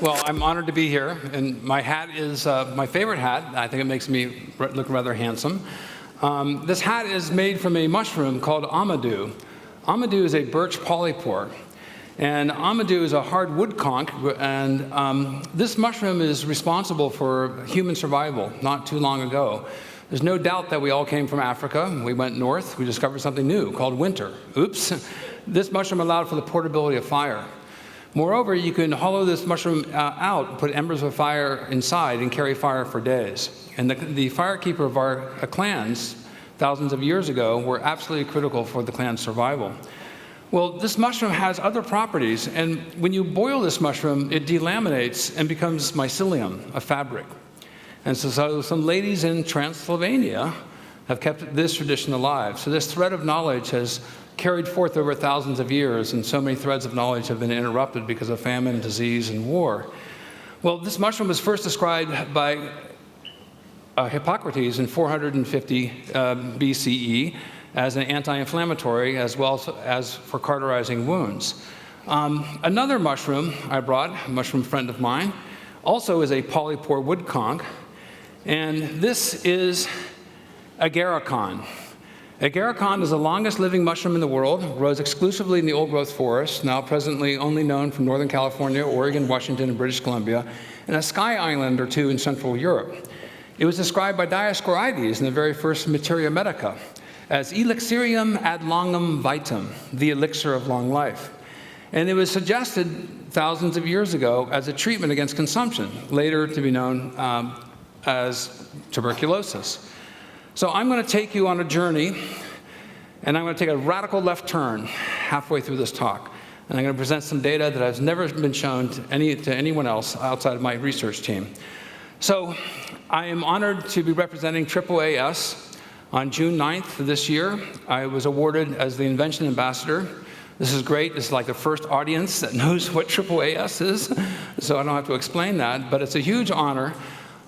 Well, I'm honored to be here, and my hat is my favorite hat. I think it makes me look rather handsome. This hat is made from a mushroom called amadou. Amadou is a birch polypore, and amadou is a hard wood conch, and this mushroom is responsible for human survival not too long ago. There's no doubt that we all came from Africa. We went north. We discovered something new called winter. Oops. This mushroom allowed for the portability of fire. Moreover, you can hollow this mushroom out, put embers of fire inside, and carry fire for days. And the firekeeper of our clans, thousands of years ago, were absolutely critical for the clan's survival. Well, this mushroom has other properties, and when you boil this mushroom, it delaminates and becomes mycelium, a fabric. And so some ladies in Transylvania have kept this tradition alive. So this thread of knowledge has carried forth over thousands of years, and so many threads of knowledge have been interrupted because of famine, disease, and war. Well, this mushroom was first described by Hippocrates in 450 BCE as an anti-inflammatory as well as for cauterizing wounds. Another mushroom I brought, a mushroom friend of mine, also is a polypore wood conch, and this is agaricon. Agaricon is the longest living mushroom in the world, grows exclusively in the old-growth forest, now presently only known from Northern California, Oregon, Washington, and British Columbia, and a sky island or two in Central Europe. It was described by Dioscorides in the very first Materia Medica as elixirium ad longum vitam, the elixir of long life. And it was suggested thousands of years ago as a treatment against consumption, later to be known as tuberculosis. So I'm going to take you on a journey, and I'm going to take a radical left turn halfway through this talk. And I'm going to present some data that has never been shown to anyone else outside of my research team. So I am honored to be representing AAAS. On June 9th of this year, I was awarded as the Invention Ambassador. This is great. This is like the first audience that knows what AAAS is, so I don't have to explain that, but it's a huge honor.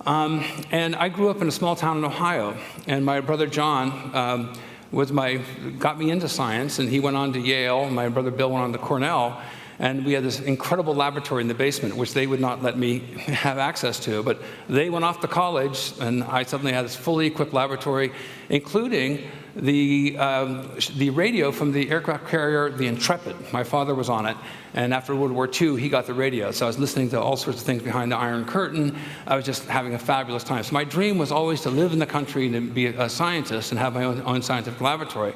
And I grew up in a small town in Ohio, and my brother John got me into science, and he went on to Yale, and my brother Bill went on to Cornell, and we had this incredible laboratory in the basement, which they would not let me have access to, but they went off to college, and I suddenly had this fully equipped laboratory, including the radio from the aircraft carrier, the Intrepid. My father was on it, and after World War II, he got the radio. So I was listening to all sorts of things behind the Iron Curtain. I was just having a fabulous time. So my dream was always to live in the country and to be a scientist and have my own scientific laboratory.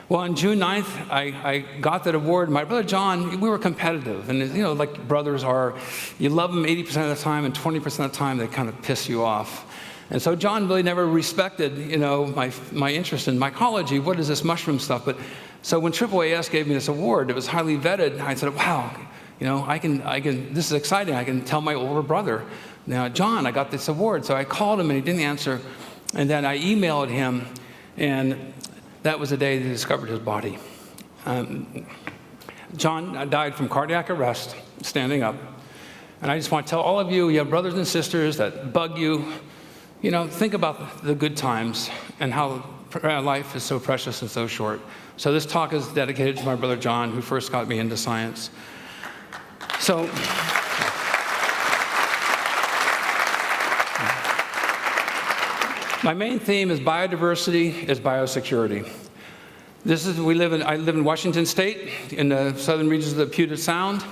Well, on June 9th, I got that award. My brother John, we were competitive, and you know, like brothers are, you love them 80% of the time, and 20% of the time they kind of piss you off. And so John really never respected, you know, my interest in mycology. What is this mushroom stuff? But so when AAAS gave me this award, it was highly vetted. I said, wow, you know, I can. This is exciting. I can tell my older brother, now, John, I got this award. So I called him and he didn't answer, and then I emailed him, and that was the day they discovered his body. John died from cardiac arrest, standing up. And I just want to tell all of you, you have brothers and sisters that bug you. You know, think about the good times and how life is so precious and so short. So this talk is dedicated to my brother John, who first got me into science. So, my main theme is biodiversity, is biosecurity. I live in Washington State, in the southern regions of the Puget Sound.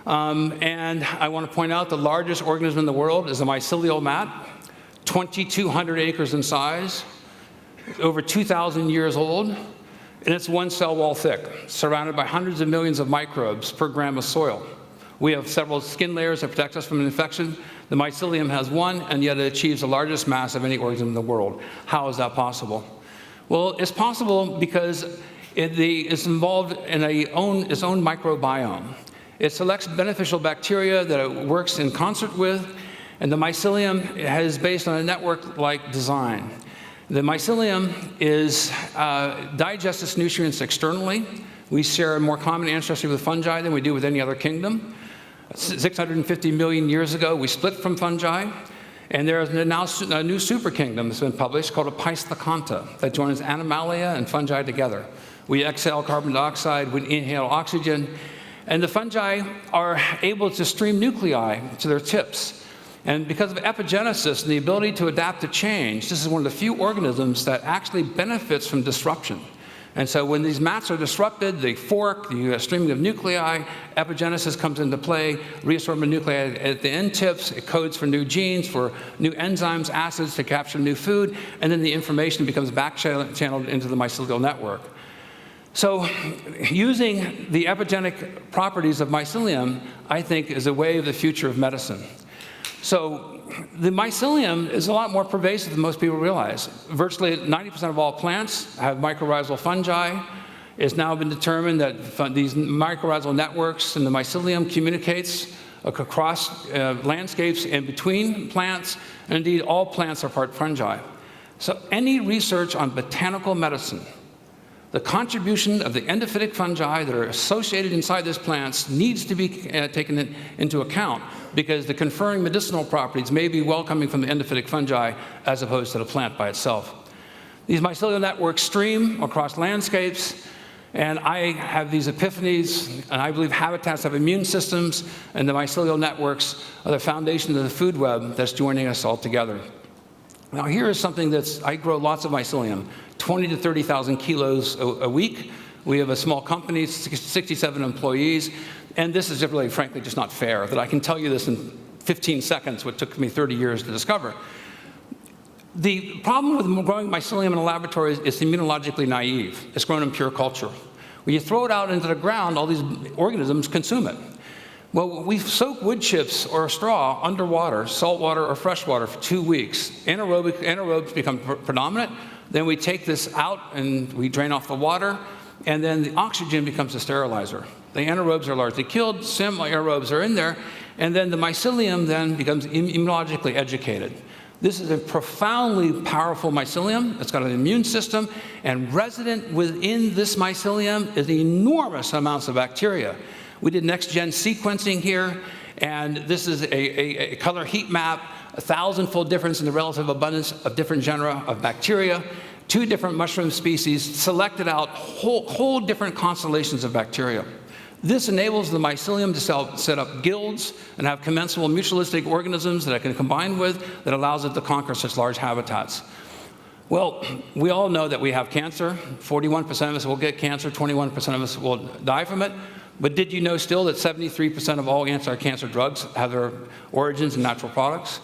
And I want to point out the largest organism in the world is a mycelial mat. 2,200 acres in size, over 2,000 years old, and it's one cell wall thick, surrounded by hundreds of millions of microbes per gram of soil. We have several skin layers that protect us from an infection. The mycelium has one, and yet it achieves the largest mass of any organism in the world. How is that possible? Well, it's possible because it's involved in its own microbiome. It selects beneficial bacteria that it works in concert with, and the mycelium is based on a network-like design. The mycelium digests its nutrients externally We share a more common ancestry with fungi than we do with any other kingdom. 650 million years ago, we split from fungi. And there is now a new super kingdom that's been published called a Pisthacanta that joins Animalia and fungi together. We exhale carbon dioxide, we inhale oxygen, and the fungi are able to stream nuclei to their tips. And because of epigenesis and the ability to adapt to change, this is one of the few organisms that actually benefits from disruption. And so when these mats are disrupted, they fork, the streaming of nuclei, epigenesis comes into play, reassortment of nuclei at the end tips, it codes for new genes, for new enzymes, acids to capture new food, and then the information becomes back-channeled into the mycelial network. So using the epigenetic properties of mycelium, I think, is a way of the future of medicine. So the mycelium is a lot more pervasive than most people realize. Virtually 90% of all plants have mycorrhizal fungi. It's now been determined that these mycorrhizal networks in the mycelium communicates across landscapes and between plants, and indeed all plants are part fungi. So any research on botanical medicine, the contribution of the endophytic fungi that are associated inside these plants needs to be taken into account, because the conferring medicinal properties may be well coming from the endophytic fungi as opposed to the plant by itself. These mycelial networks stream across landscapes, and I have these epiphanies, and I believe habitats have immune systems, and the mycelial networks are the foundation of the food web that's joining us all together. Now here is something I grow lots of mycelium, 20 to 30,000 kilos a week. We have a small company, 67 employees, and this is really, frankly, just not fair that I can tell you this in 15 seconds, what took me 30 years to discover. The problem with growing mycelium in a laboratory is it's immunologically naive. It's grown in pure culture. When you throw it out into the ground, all these organisms consume it. Well, we soak wood chips or straw underwater, salt water or fresh water, for 2 weeks. Anaerobes become predominant. Then we take this out and we drain off the water, and then the oxygen becomes the sterilizer. The anaerobes are largely killed, some aerobes are in there, and then the mycelium then becomes immunologically educated. This is a profoundly powerful mycelium. It's got an immune system, and resident within this mycelium is enormous amounts of bacteria. We did next-gen sequencing here, and this is a color heat map, 1,000-fold difference in the relative abundance of different genera of bacteria, 2 different mushroom species, selected out whole different constellations of bacteria. This enables the mycelium to set up guilds and have commensal mutualistic organisms that it can combine with that allows it to conquer such large habitats. Well, we all know that we have cancer. 41% of us will get cancer, 21% of us will die from it. But did you know still that 73% of all anti-cancer drugs have their origins in natural products?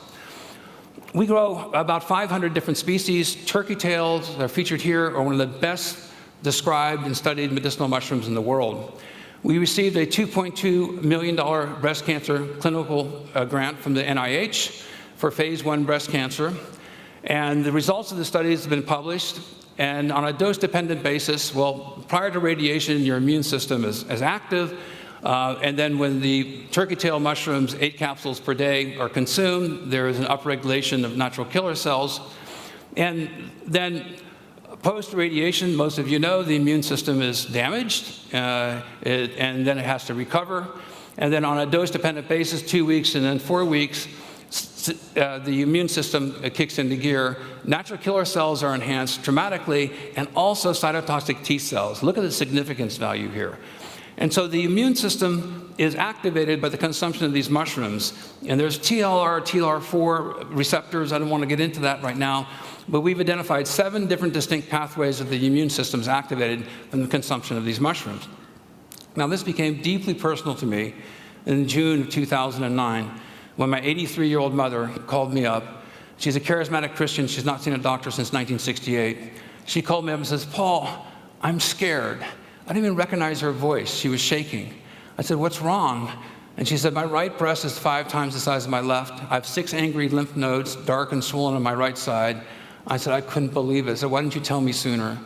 We grow about 500 different species. Turkey tails that are featured here are one of the best described and studied medicinal mushrooms in the world. We received a $2.2 million breast cancer clinical grant from the NIH for phase 1 breast cancer. And the results of the studies have been published. And on a dose-dependent basis, well, prior to radiation, your immune system is active. And then when the turkey tail mushrooms, 8 capsules per day, are consumed, there is an upregulation of natural killer cells. And then post-radiation, most of you know, the immune system is damaged, and then it has to recover. And then on a dose-dependent basis, 2 weeks and then 4 weeks, the immune system kicks into gear. Natural killer cells are enhanced dramatically, and also cytotoxic T cells. Look at the significance value here. And so the immune system is activated by the consumption of these mushrooms. And there's TLR, TLR4 receptors. I don't want to get into that right now. But we've identified 7 different distinct pathways that the immune system is activated from the consumption of these mushrooms. Now, this became deeply personal to me in June of 2009. When my 83-year-old mother called me up. She's a charismatic Christian. She's not seen a doctor since 1968. She called me up and says, "Paul, I'm scared." I didn't even recognize her voice. She was shaking. I said, "What's wrong?" And she said, "My right breast is 5 times the size of my left. I have 6 angry lymph nodes, dark and swollen on my right side." I said, "I couldn't believe it." I said, "Why didn't you tell me sooner?"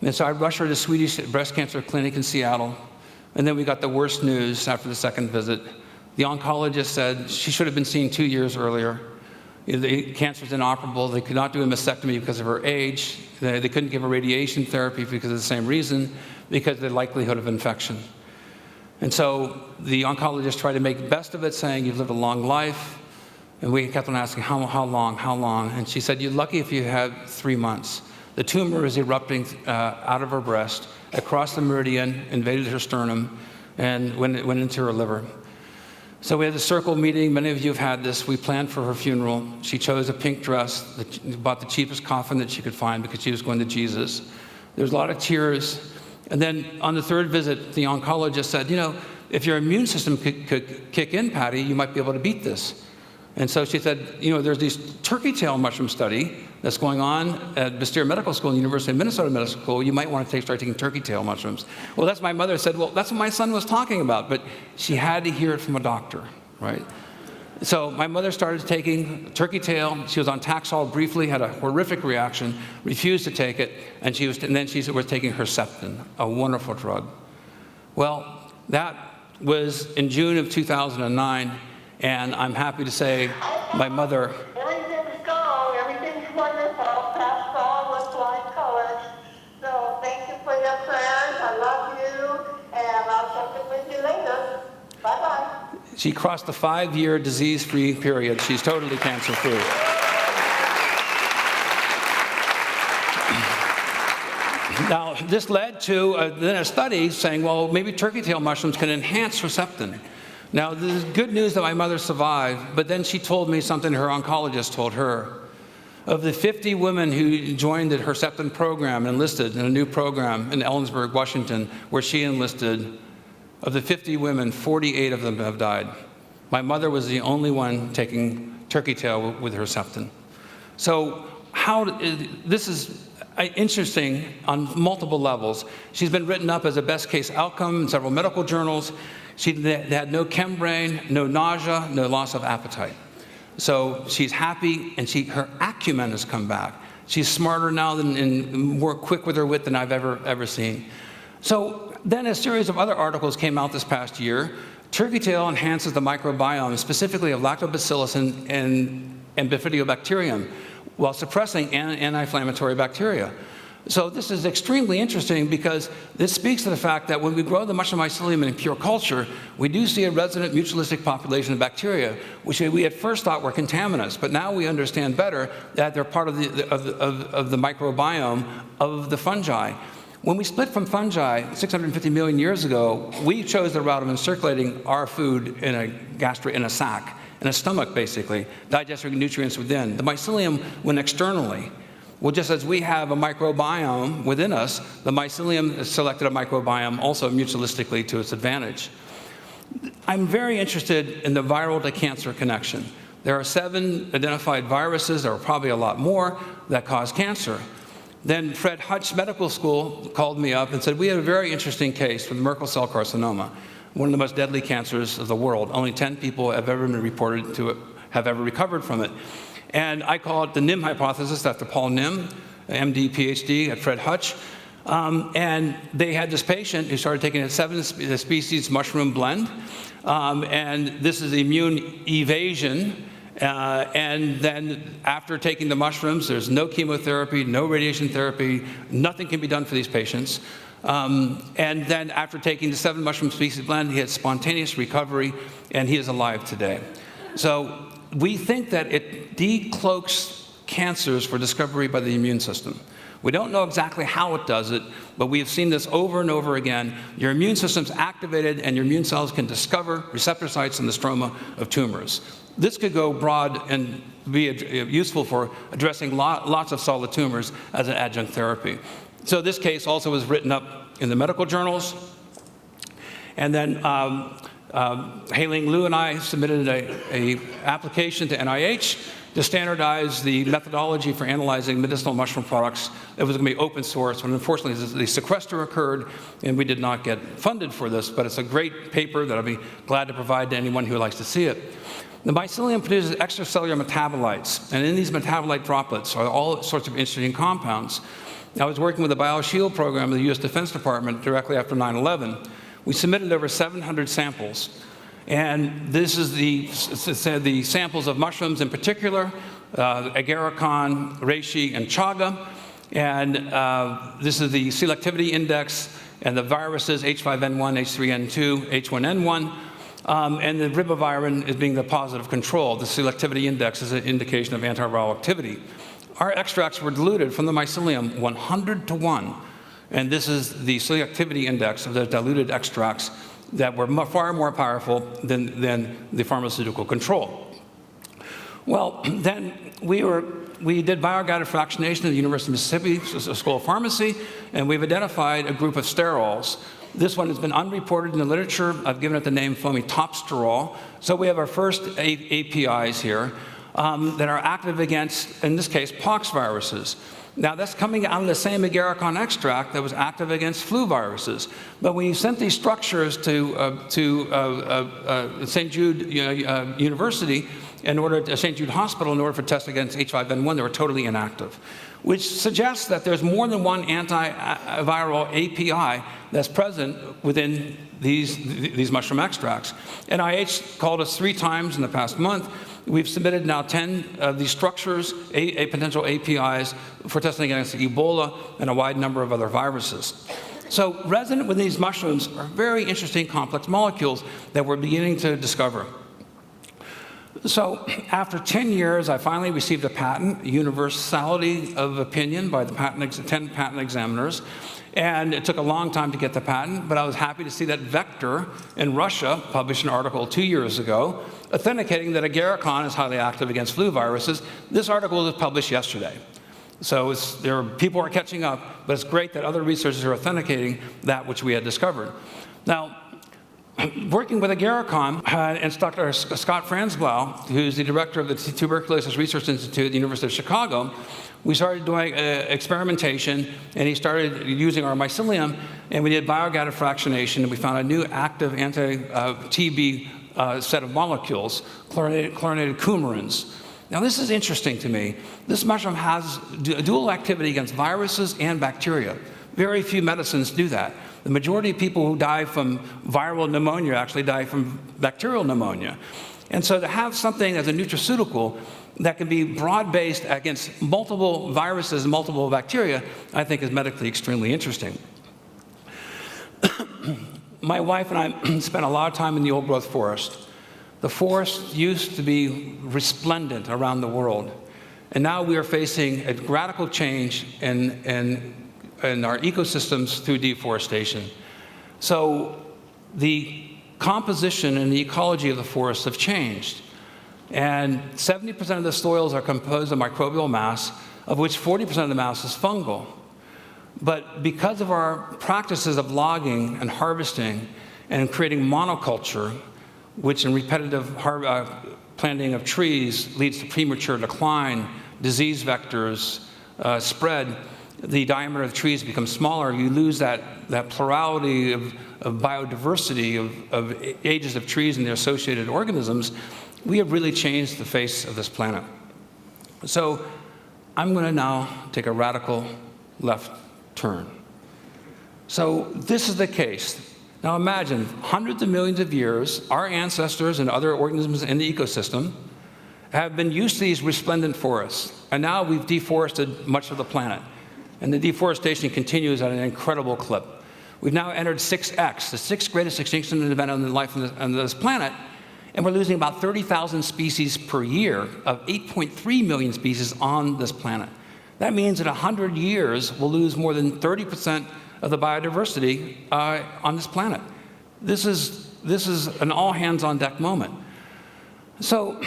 And so I rushed her to Swedish breast cancer clinic in Seattle. And then we got the worst news after the second visit. The oncologist said she should have been seen 2 years earlier. The cancer is inoperable. They could not do a mastectomy because of her age. They couldn't give her radiation therapy because of the same reason. because of the likelihood of infection. And so the oncologist tried to make the best of it, saying, you've lived a long life. And we kept on asking, how long? And she said, you're lucky if you had 3 months. The tumor is erupting out of her breast, across the meridian, invaded her sternum, and went into her liver. So we had a circle meeting. Many of you have had this. We planned for her funeral. She chose a pink dress, bought the cheapest coffin that she could find because she was going to Jesus. There was a lot of tears. And then on the 3rd visit, the oncologist said, if your immune system could kick in, Patty, you might be able to beat this. And so she said, there's this turkey tail mushroom study that's going on at Bastyr Medical School and University of Minnesota Medical School. You might want to start taking turkey tail mushrooms. Well, that's my mother said, well, that's what my son was talking about. But she had to hear it from a doctor, right? So my mother started taking turkey tail. She was on Taxol briefly, had a horrific reaction, refused to take it, and then she was taking Herceptin, a wonderful drug. Well, that was in June of 2009. And I'm happy to say my mother... Everything's gone. Everything's wonderful. Past all with flying colors. So thank you for your prayers. I love you. And I'll check in with you later. Bye-bye. She crossed the 5-year disease-free period. She's totally cancer-free. Now, this led to then a study saying, well, maybe turkey tail mushrooms can enhance Herceptin. Now, there's good news that my mother survived, but then she told me something her oncologist told her. Of the 50 women who joined the Herceptin program and enlisted in a new program in Ellensburg, Washington, where she enlisted, of the 50 women, 48 of them have died. My mother was the only one taking turkey tail with Herceptin. So this is interesting on multiple levels. She's been written up as a best case outcome in several medical journals. She had no chembrain, no nausea, no loss of appetite. So she's happy, and her acumen has come back. She's smarter now and more quick with her wit than I've ever seen. So then a series of other articles came out this past year. Turkey tail enhances the microbiome, specifically of lactobacillus and bifidobacterium, while suppressing anti-inflammatory bacteria. So this is extremely interesting because this speaks to the fact that when we grow the mushroom mycelium in pure culture, we do see a resident mutualistic population of bacteria, which we at first thought were contaminants, but now we understand better that they're part of the microbiome of the fungi. When we split from fungi 650 million years ago, we chose the route of encirculating our food in a sac, in a stomach basically, digesting nutrients within. The mycelium went externally. Well, just as we have a microbiome within us, the mycelium selected a microbiome also mutualistically to its advantage. I'm very interested in the viral to cancer connection. There are 7 identified viruses, there are probably a lot more, that cause cancer. Then Fred Hutch Medical School called me up and said, we have a very interesting case with Merkel cell carcinoma, one of the most deadly cancers of the world. Only 10 people have ever been reported to have ever recovered from it. And I call it the NIM hypothesis after Paul Nim, MD, PhD at Fred Hutch. And they had this patient who started taking a 7-species mushroom blend. And this is the immune evasion. And then after taking the mushrooms, there's no chemotherapy, no radiation therapy, nothing can be done for these patients. And then after taking the 7 mushroom species blend, he had spontaneous recovery, and he is alive today. So we think that it decloaks cancers for discovery by the immune system. We don't know exactly how it does it, but we have seen this over and over again. Your immune system's activated, and your immune cells can discover receptor sites in the stroma of tumors. This could go broad and be useful for addressing lots of solid tumors as an adjunct therapy. So this case also was written up in the medical journals. And then Hailing Liu and I submitted an application to NIH to standardize the methodology for analyzing medicinal mushroom products. It was going to be open source, but unfortunately the sequester occurred, and we did not get funded for this, but it's a great paper that I'll be glad to provide to anyone who likes to see it. The mycelium produces extracellular metabolites, and in these metabolite droplets are all sorts of interesting compounds. I was working with the BioShield program of the U.S. Defense Department directly after 9/11. We submitted over 700 samples. And this is the samples of mushrooms in particular, agarikon, reishi, and chaga. And this is the selectivity index and the viruses H5N1, H3N2, H1N1, and the ribavirin is being the positive control. The selectivity index is an indication of antiviral activity. Our extracts were diluted from the mycelium 100 to 1, and this is the selectivity index of the diluted extracts that were far more powerful than the pharmaceutical control. Well, then we did bioguided fractionation at the University of Mississippi School of Pharmacy, and we've identified a group of sterols. This one has been unreported in the literature. I've given it the name fomitopsterol. So we have our first APIs here that are active against, in this case, pox viruses. Now, that's coming out of the same agarikon extract that was active against flu viruses. But when you sent these structures to St. Jude University, St. Jude Hospital, in order for tests against H5N1, they were totally inactive, which suggests that there's more than one antiviral API that's present within these mushroom extracts. NIH called us 3 times in the past month. We've submitted now 10 of these structures, potential APIs, for testing against Ebola and a wide number of other viruses. So resident with these mushrooms are very interesting complex molecules that we're beginning to discover. So after 10 years, I finally received a patent, universality of opinion by the 10 patent examiners. And it took a long time to get the patent, but I was happy to see that Vector in Russia published an article 2 years ago authenticating that agarikon is highly active against flu viruses. This article was published yesterday. So people are catching up, but it's great that other researchers are authenticating that which we had discovered. Now, working with agarikon, and Dr. Scott Franzblau, who's the director of the Tuberculosis Research Institute at the University of Chicago, we started doing experimentation, and he started using our mycelium, and we did bioguided fractionation, and we found a new active anti-TB set of molecules, chlorinated coumarins. Now, this is interesting to me. This mushroom has dual activity against viruses and bacteria. Very few medicines do that. The majority of people who die from viral pneumonia actually die from bacterial pneumonia. And so to have something as a nutraceutical that can be broad-based against multiple viruses and multiple bacteria, I think is medically extremely interesting. My wife and I spent a lot of time in the old-growth forest. The forest used to be resplendent around the world, and now we are facing a radical change in our ecosystems through deforestation. So the composition and the ecology of the forests have changed. And 70% of the soils are composed of microbial mass, of which 40% of the mass is fungal. But because of our practices of logging and harvesting and creating monoculture, which in repetitive planting of trees leads to premature decline, disease vectors spread, the diameter of trees becomes smaller, you lose that plurality of biodiversity, of ages of trees and their associated organisms. We have really changed the face of this planet. So I'm going to now take a radical left turn. So this is the case. Now imagine, hundreds of millions of years, our ancestors and other organisms in the ecosystem have been used to these resplendent forests, and now we've deforested much of the planet. And the deforestation continues at an incredible clip. We've now entered 6X, the 6th greatest extinction event on the life on this planet, and we're losing about 30,000 species per year of 8.3 million species on this planet. That means in 100 years, we'll lose more than 30% of the biodiversity on this planet. This is an all-hands-on-deck moment. So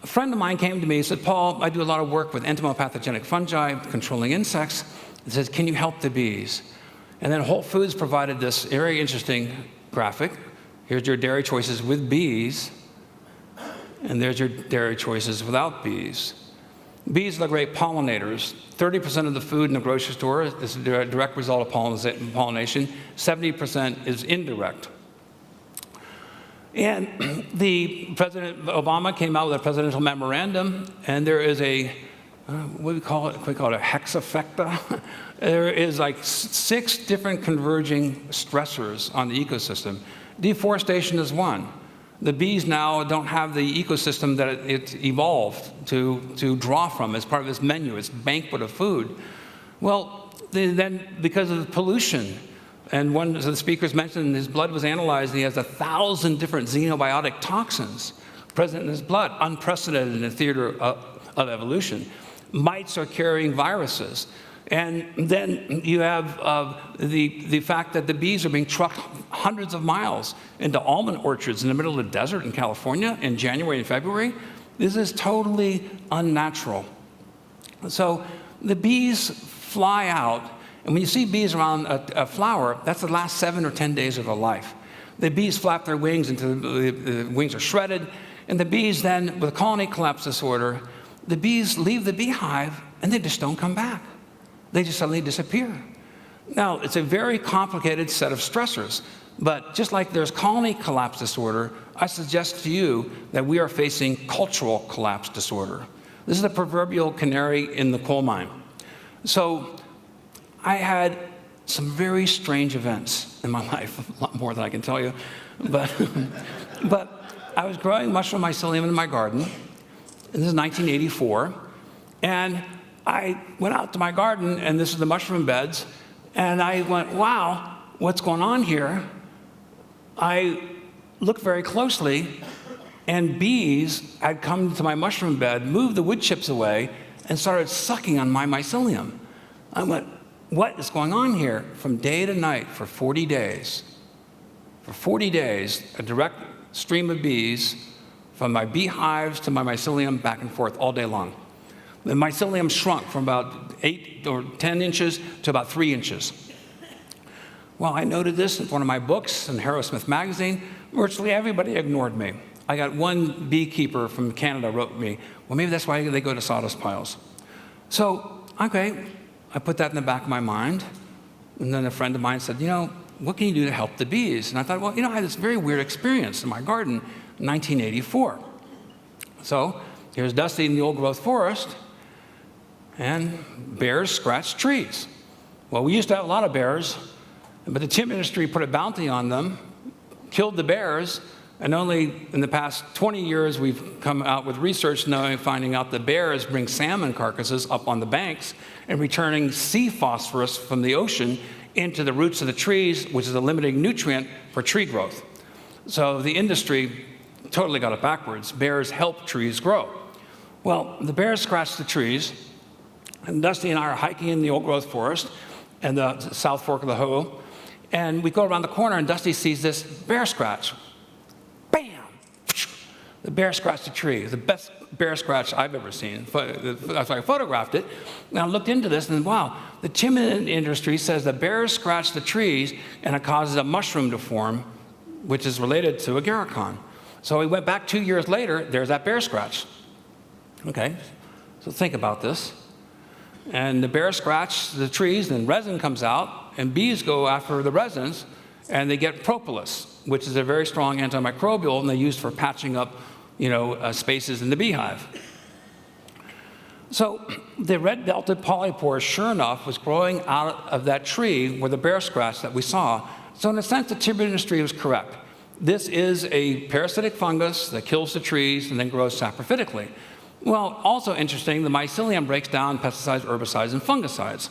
a friend of mine came to me and said, Paul, I do a lot of work with entomopathogenic fungi, controlling insects. He says, can you help the bees? And then Whole Foods provided this very interesting graphic. Here's your dairy choices with bees, and there's your dairy choices without bees. Bees are great pollinators. 30% of the food in the grocery store is a direct result of pollination. 70% is indirect. And President Obama came out with a presidential memorandum, and there is a, what do we call it? We call it a hexafecta. There is like 6 different converging stressors on the ecosystem. Deforestation is one. The bees now don't have the ecosystem that it evolved to draw from as part of its menu, its banquet of food. Well, then because of the pollution, And one of the speakers mentioned his blood was analyzed, and he has 1,000 different xenobiotic toxins present in his blood, unprecedented in the theater of evolution. Mites are carrying viruses. And then you have the fact that the bees are being trucked hundreds of miles into almond orchards in the middle of the desert in California in January and February. This is totally unnatural. So the bees fly out, and when you see bees around a flower, that's the last 7 or 10 days of their life. The bees flap their wings until the wings are shredded, and the bees then, with colony collapse disorder, the bees leave the beehive and they just don't come back. They just suddenly disappear. Now, it's a very complicated set of stressors, but just like there's colony collapse disorder, I suggest to you that we are facing cultural collapse disorder. This is the proverbial canary in the coal mine. So I had some very strange events in my life, a lot more than I can tell you, but I was growing mushroom mycelium in my garden. This is 1984, and I went out to my garden, and this is the mushroom beds, and I went, wow, what's going on here? I looked very closely, and bees had come to my mushroom bed, moved the wood chips away, and started sucking on my mycelium. I went, what is going on here? From day to night for 40 days. For 40 days, a direct stream of bees from my beehives to my mycelium back and forth all day long. The mycelium shrunk from about 8 or 10 inches to about 3 inches. Well, I noted this in one of my books in Harrowsmith magazine. Virtually everybody ignored me. I got one beekeeper from Canada wrote me, well, maybe that's why they go to sawdust piles. So, okay, I put that in the back of my mind. And then a friend of mine said, you know, what can you do to help the bees? And I thought, well, you know, I had this very weird experience in my garden in 1984. So here's Dusty in the old growth forest, and bears scratch trees. Well, we used to have a lot of bears, but the timber industry put a bounty on them, killed the bears, and only in the past 20 years we've come out with research finding out that bears bring salmon carcasses up on the banks and returning sea phosphorus from the ocean into the roots of the trees, which is a limiting nutrient for tree growth. So the industry totally got it backwards. Bears help trees grow. Well, the bears scratch the trees, and Dusty and I are hiking in the old growth forest and the South Fork of the Hoh, and we go around the corner and Dusty sees this bear scratch. Bam! The bear scratched a tree. The best bear scratch I've ever seen. That's why I photographed it. And I looked into this and wow, the timber industry says that bears scratch the trees and it causes a mushroom to form, which is related to agarikon. So we went back 2 years later, there's that bear scratch. Okay, so think about this. And the bear scratch the trees, and resin comes out, and bees go after the resins, and they get propolis, which is a very strong antimicrobial, and they use for patching up, spaces in the beehive. So the red-belted polypore, sure enough, was growing out of that tree where the bear scratch that we saw. So in a sense, the timber industry was correct. This is a parasitic fungus that kills the trees and then grows saprophytically. Well, also interesting, the mycelium breaks down pesticides, herbicides, and fungicides.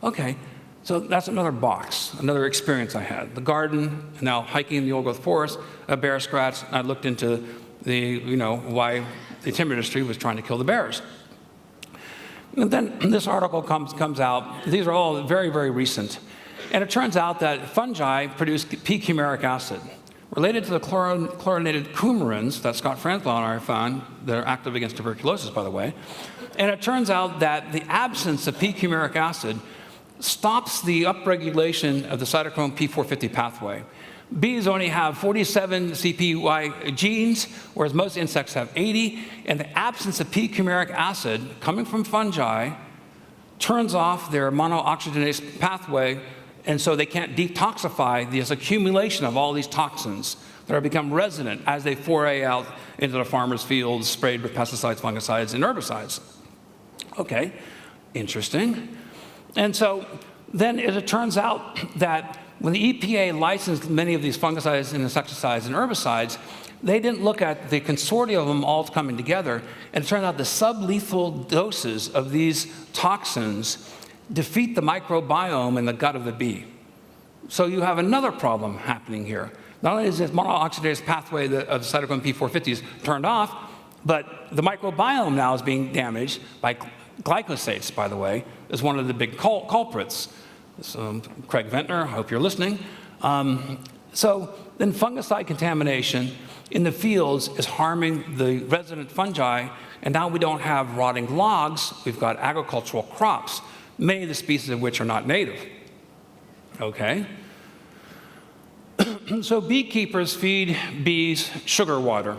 Okay, so that's another box, another experience I had. The garden, now hiking in the old growth forest, a bear scratch. I looked into why the timber industry was trying to kill the bears. And then this article comes out. These are all very, very recent. And it turns out that fungi produce P. chimeric acid, related to the chlorinated coumarins that Scott Franzlau and I found that are active against tuberculosis, by the way. And it turns out that the absence of P. chimeric acid stops the upregulation of the cytochrome P450 pathway. Bees only have 47 CPY genes, whereas most insects have 80. And the absence of P. chimeric acid coming from fungi turns off their monooxygenase pathway, and so they can't detoxify this accumulation of all these toxins that are become resident as they foray out into the farmer's fields sprayed with pesticides, fungicides, and herbicides. Okay, interesting. And so then it turns out that when the EPA licensed many of these fungicides and insecticides and herbicides, they didn't look at the consortium of them all coming together, and it turned out the sublethal doses of these toxins defeat the microbiome in the gut of the bee. So you have another problem happening here. Not only is this monooxidase pathway of cytochrome P450 turned off, but the microbiome now is being damaged by glycosates, by the way, is one of the big culprits. So, Craig Ventnor, I hope you're listening. So then fungicide contamination in the fields is harming the resident fungi, and now we don't have rotting logs, we've got agricultural crops, many of the species of which are not native. Okay? So beekeepers feed bees sugar water,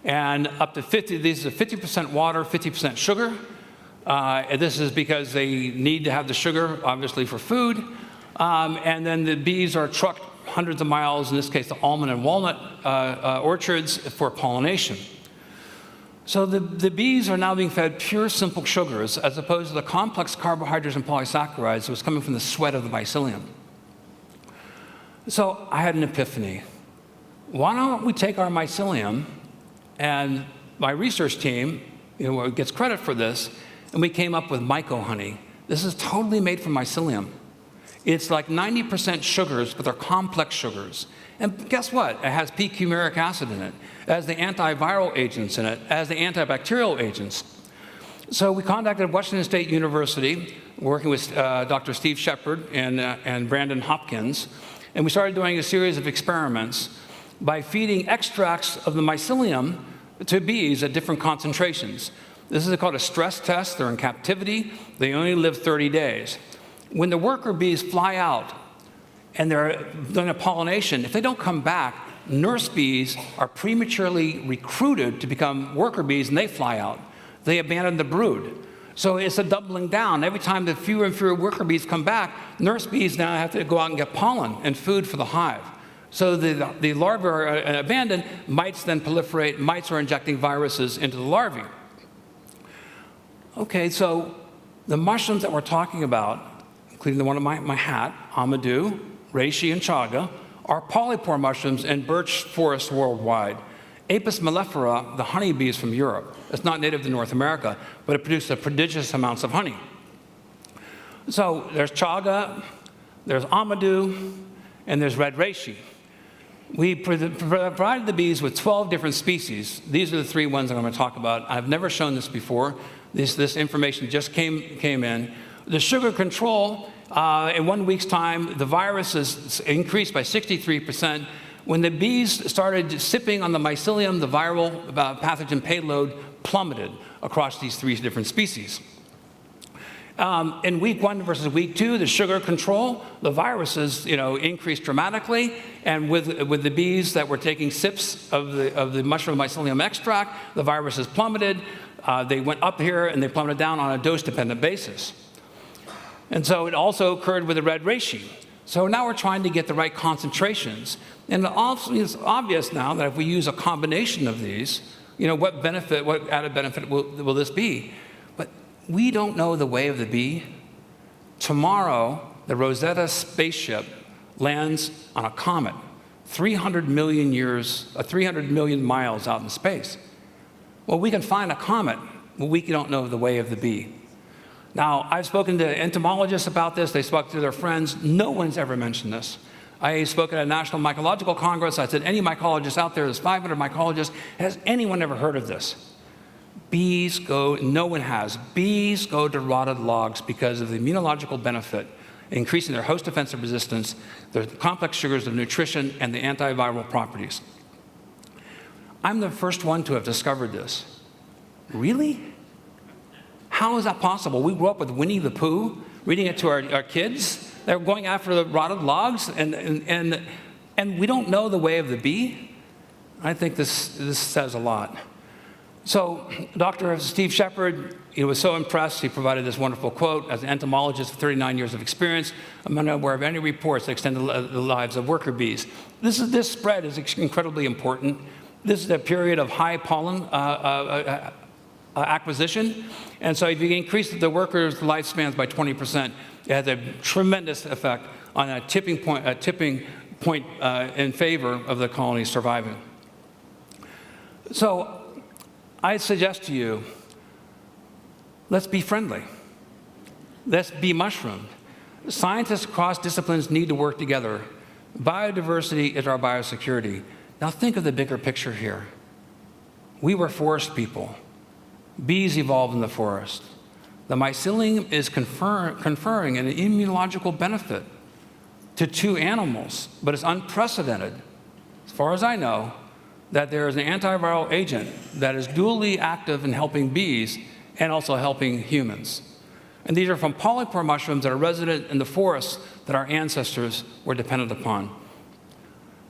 and up to 50, these are 50% water, 50% sugar. And this is because they need to have the sugar, obviously, for food. And then the bees are trucked hundreds of miles, in this case, the almond and walnut orchards for pollination. So the bees are now being fed pure, simple sugars, as opposed to the complex carbohydrates and polysaccharides that was coming from the sweat of the mycelium. So I had an epiphany. Why don't we take our mycelium, and my research team, gets credit for this, and we came up with myco honey. This is totally made from mycelium. It's like 90% sugars, but they're complex sugars. And guess what? It has p-chimeric acid in it. It has the antiviral agents in it. It has the antibacterial agents. So we contacted Washington State University, working with Dr. Steve Shepard and Brandon Hopkins, and we started doing a series of experiments by feeding extracts of the mycelium to bees at different concentrations. This is called a stress test. They're in captivity. They only live 30 days. When the worker bees fly out and they're doing a pollination, if they don't come back, nurse bees are prematurely recruited to become worker bees, and they fly out. They abandon the brood. So it's a doubling down. Every time the fewer and fewer worker bees come back, nurse bees now have to go out and get pollen and food for the hive. So the larvae are abandoned, mites then proliferate, mites are injecting viruses into the larvae. Okay, so the mushrooms that we're talking about, including the one in my hat, amadou, reishi, and chaga, are polypore mushrooms in birch forests worldwide. Apis mellifera, the honeybees from Europe. It's not native to North America, but it produces prodigious amounts of honey. So there's chaga, there's amadou, and there's red reishi. We provided the bees with 12 different species. These are the 3 ones I'm going to talk about. I've never shown this before. This information just came in. The sugar control, in 1 week's time, the viruses increased by 63%. When the bees started sipping on the mycelium, the viral pathogen payload plummeted across these 3 different species. In week 1 versus week 2, the sugar control, the viruses, increased dramatically, and with the bees that were taking sips of the mushroom mycelium extract, the viruses plummeted. They went up here and they plummeted down on a dose-dependent basis. And so it also occurred with the red reishi. So now we're trying to get the right concentrations. And it's obvious now that if we use a combination of these, what added benefit will this be? But we don't know the way of the bee. Tomorrow, the Rosetta spaceship lands on a comet, 300 million miles out in space. Well, we can find a comet, but we don't know the way of the bee. Now, I've spoken to entomologists about this. They spoke to their friends. No one's ever mentioned this. I spoke at a National Mycological Congress. I said, any mycologist out there, there's 500 mycologists, has anyone ever heard of this? No one has. Bees go to rotted logs because of the immunological benefit, increasing their host defensive resistance, their complex sugars of nutrition, and the antiviral properties. I'm the first one to have discovered this. Really? How is that possible? We grew up with Winnie the Pooh, reading it to our kids. They're going after the rotted logs, and we don't know the way of the bee. I think this says a lot. So Dr. Steve Shepard, he was so impressed, he provided this wonderful quote. As an entomologist with 39 years of experience, I'm not aware of any reports that extend the lives of worker bees. This spread is incredibly important. This is a period of high pollen acquisition. And so if you increase the workers' lifespans by 20%, it has a tremendous effect on a tipping point in favor of the colony surviving. So I suggest to you, let's be friendly. Let's be mushroomed. Scientists across disciplines need to work together. Biodiversity is our biosecurity. Now think of the bigger picture here. We were forest people. Bees evolved in the forest. The mycelium is conferring an immunological benefit to 2 animals, but it's unprecedented, as far as I know, that there is an antiviral agent that is dually active in helping bees and also helping humans. And these are from polypore mushrooms that are resident in the forests that our ancestors were dependent upon.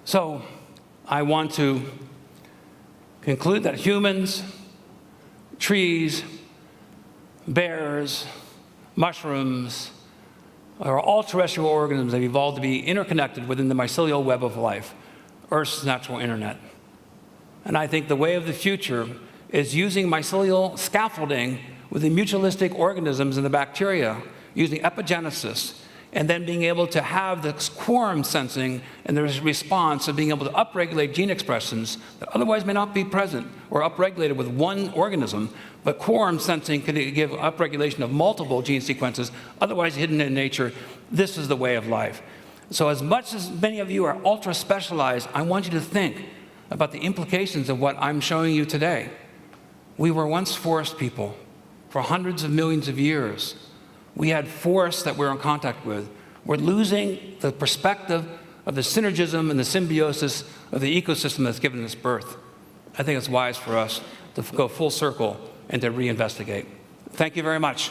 So I want to conclude that humans, trees, bears, mushrooms are all terrestrial organisms that evolved to be interconnected within the mycelial web of life, Earth's natural internet. And I think the way of the future is using mycelial scaffolding with the mutualistic organisms and the bacteria, using epigenesis, and then being able to have the quorum sensing and the response of being able to upregulate gene expressions that otherwise may not be present or upregulated with one organism, but quorum sensing could give upregulation of multiple gene sequences otherwise hidden in nature. This is the way of life. So as much as many of you are ultra specialized, I want you to think about the implications of what I'm showing you today. We were once forest people for hundreds of millions of years. We had forests that we're in contact with. We're losing the perspective of the synergism and the symbiosis of the ecosystem that's given us birth. I think it's wise for us to go full circle and to reinvestigate. Thank you very much.